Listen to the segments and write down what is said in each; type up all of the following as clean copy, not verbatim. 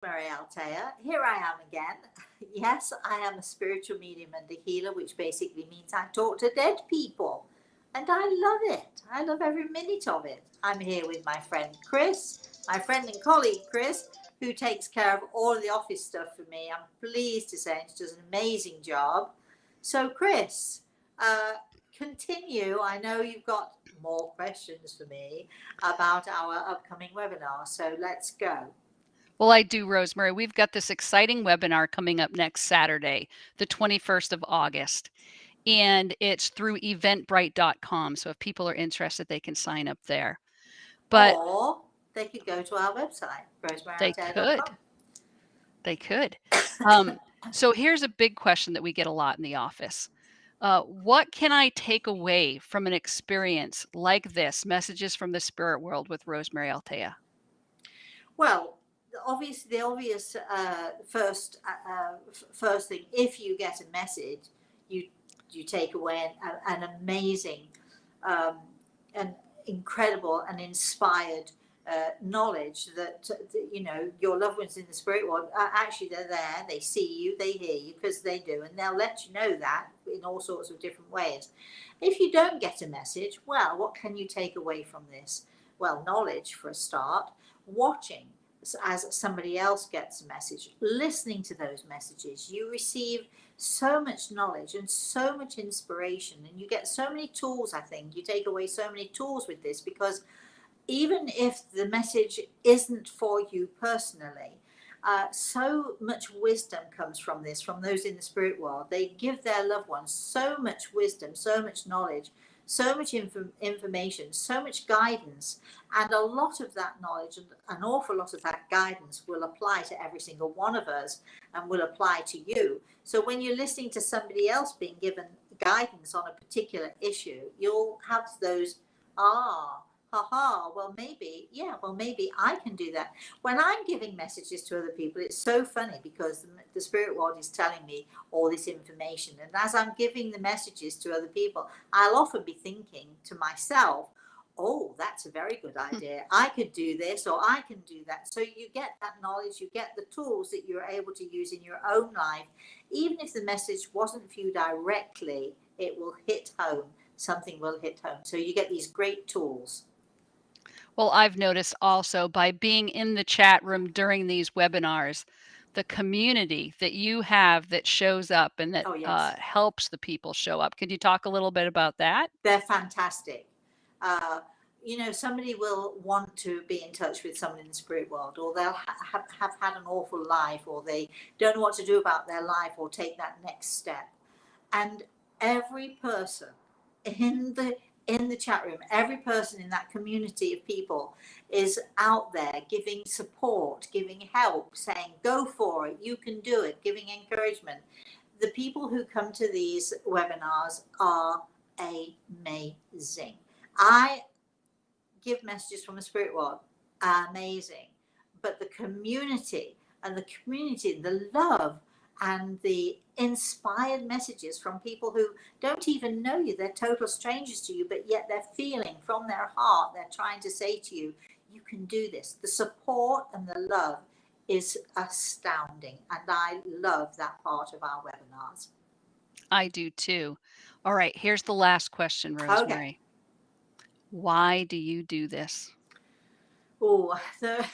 Rosemary Altea. Here I am again. Yes, I am a spiritual medium and a healer, which basically means I talk to dead people. And I love it. I love every minute of it. I'm here with my friend Chris, my friend and colleague Chris, who takes care of all of the office stuff for me. I'm pleased to say she does an amazing job. So, Chris, uh, continue. I know you've got more questions for me about our upcoming webinar. So, let's go. Well, I do, Rosemary. We've got this exciting webinar coming up next Saturday, the 21st of August, and it's through eventbrite.com. So if people are interested, they can sign up there. But or they could go to our website, they could. rosemaryltea.com. They could. So here's a big question that we get a lot in the office. What can I take away from an experience like this, Messages from the Spirit World with Rosemary Altea? Well, the obvious first thing, if you get a message, you you take away an amazing, um, an incredible and inspired knowledge that you know your loved ones in the spirit world actually they're there, they see you, they hear you, because they do, and they'll let you know that in all sorts of different ways. If you don't get a message, well, what can you take away from this? Well, knowledge for a start, watching as somebody else gets a message, listening to those messages, you receive so much knowledge and so much inspiration, and you get so many tools. I think you take away so many tools with this, because even if the message isn't for you personally, so much wisdom comes from this, from those in the spirit world. They give their loved ones so much wisdom, so much knowledge, so much information, so much guidance. And a lot of that knowledge and an awful lot of that guidance will apply to every single one of us and will apply to you. So when you're listening to somebody else being given guidance on a particular issue, you'll have those, haha, well, maybe I can do that. When I'm giving messages to other people, it's so funny because the spirit world is telling me all this information. And as I'm giving the messages to other people, I'll often be thinking to myself, oh, that's a very good idea. I could do this or I can do that. So you get that knowledge, you get the tools that you're able to use in your own life. Even if the message wasn't for you directly, it will hit home. Something will hit home. So you get these great tools. Well, I've noticed also by being in the chat room during these webinars, the community that you have that shows up and that helps the people show up. Could you talk a little bit about that? They're fantastic. Uh, you know, somebody will want to be in touch with someone in the spirit world, or they'll have had an awful life, or they don't know what to do about their life or take that next step. And every person in the chat room, every person in that community of people is out there giving support, giving help, saying go for it, you can do it, giving encouragement. The people who come to these webinars are amazing. I give messages from the spirit world, amazing, but the community, the love and the inspired messages from people who don't even know you, they're total strangers to you, but yet they're feeling from their heart, they're trying to say to you, you can do this. The support and the love is astounding, and I love that part of our webinars. I do too. All right, here's the last question, Rosemary. Okay. Why do you do this? Oh, there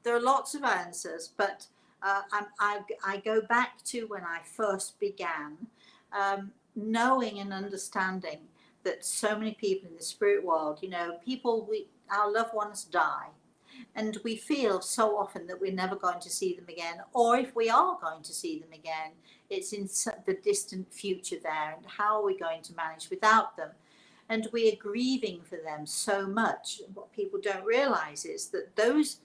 are lots of answers, but I go back to when I first began, knowing and understanding that so many people in the spirit world, you know, our loved ones die, and we feel so often that we're never going to see them again, or if we are going to see them again, it's in the distant future there, and how are we going to manage without them? And we are grieving for them so much. What people don't realize is that those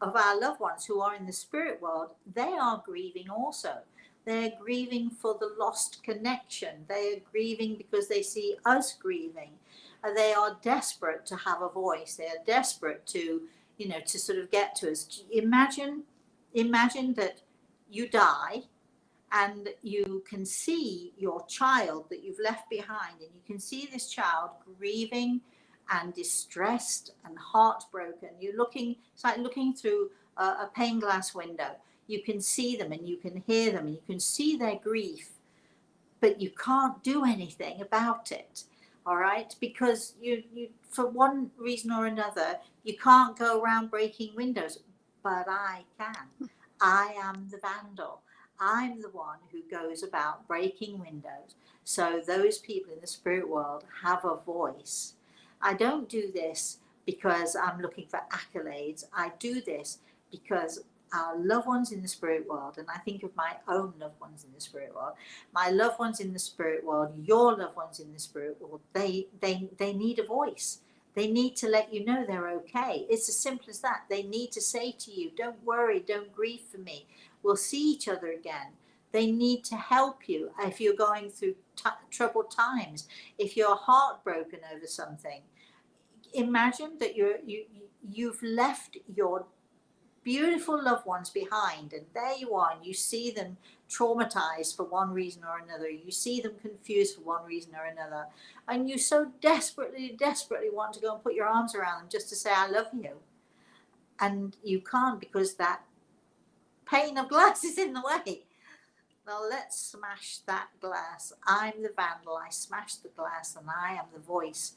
our loved ones who are in the spirit world, they are grieving also. They're grieving for the lost connection. They are grieving because they see us grieving. They are desperate to have a voice. They are desperate to, you know, to sort of get to us. Imagine that you die and you can see your child that you've left behind, and you can see this child grieving and distressed and heartbroken. It's like looking through a pane glass window. You can see them and you can hear them and you can see their grief, but you can't do anything about it. All right, because you for one reason or another, you can't go around breaking windows, but I can. I am the vandal. I'm the one who goes about breaking windows. So those people in the spirit world have a voice. I don't do this because I'm looking for accolades. I do this because our loved ones in the spirit world, and I think of my own loved ones in the spirit world, my loved ones in the spirit world, your loved ones in the spirit world, they need a voice. They need to let you know they're okay. It's as simple as that. They need to say to you, don't worry, don't grieve for me. We'll see each other again. They need to help you if you're going through troubled times, if you're heartbroken over something. Imagine that you've left your beautiful loved ones behind, and there you are, and you see them traumatized for one reason or another, you see them confused for one reason or another, and you so desperately want to go and put your arms around them just to say I love you, and you can't because that pane of glass is in the way. Well, let's smash that glass. I'm the vandal. I smash the glass, and I am the voice.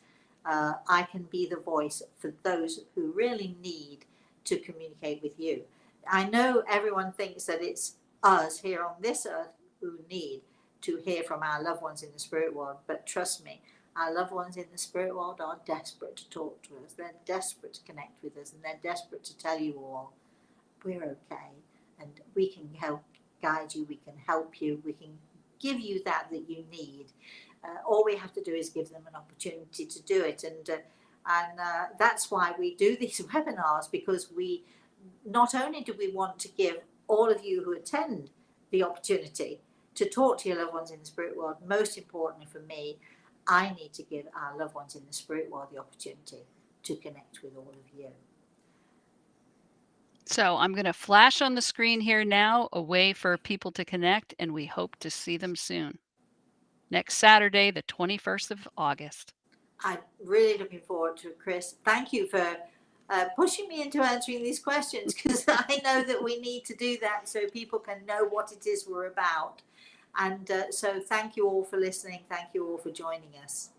I can be the voice for those who really need to communicate with you. I know everyone thinks that it's us here on this earth who need to hear from our loved ones in the spirit world, but trust me, our loved ones in the spirit world are desperate to talk to us. They're desperate to connect with us, and they're desperate to tell you all we're okay, and we can help guide you, we can help you, we can give you that you need. All we have to do is give them an opportunity to do it, and that's why we do these webinars, because we not only do we want to give all of you who attend the opportunity to talk to your loved ones in the spirit world, most importantly for me, I need to give our loved ones in the spirit world the opportunity to connect with all of you. So I'm going to flash on the screen here now a way for people to connect, and we hope to see them soon. Next Saturday, the 21st of August. I'm really looking forward to it, Chris. Thank you for pushing me into answering these questions, because I know that we need to do that so people can know what it is we're about. And so thank you all for listening. Thank you all for joining us.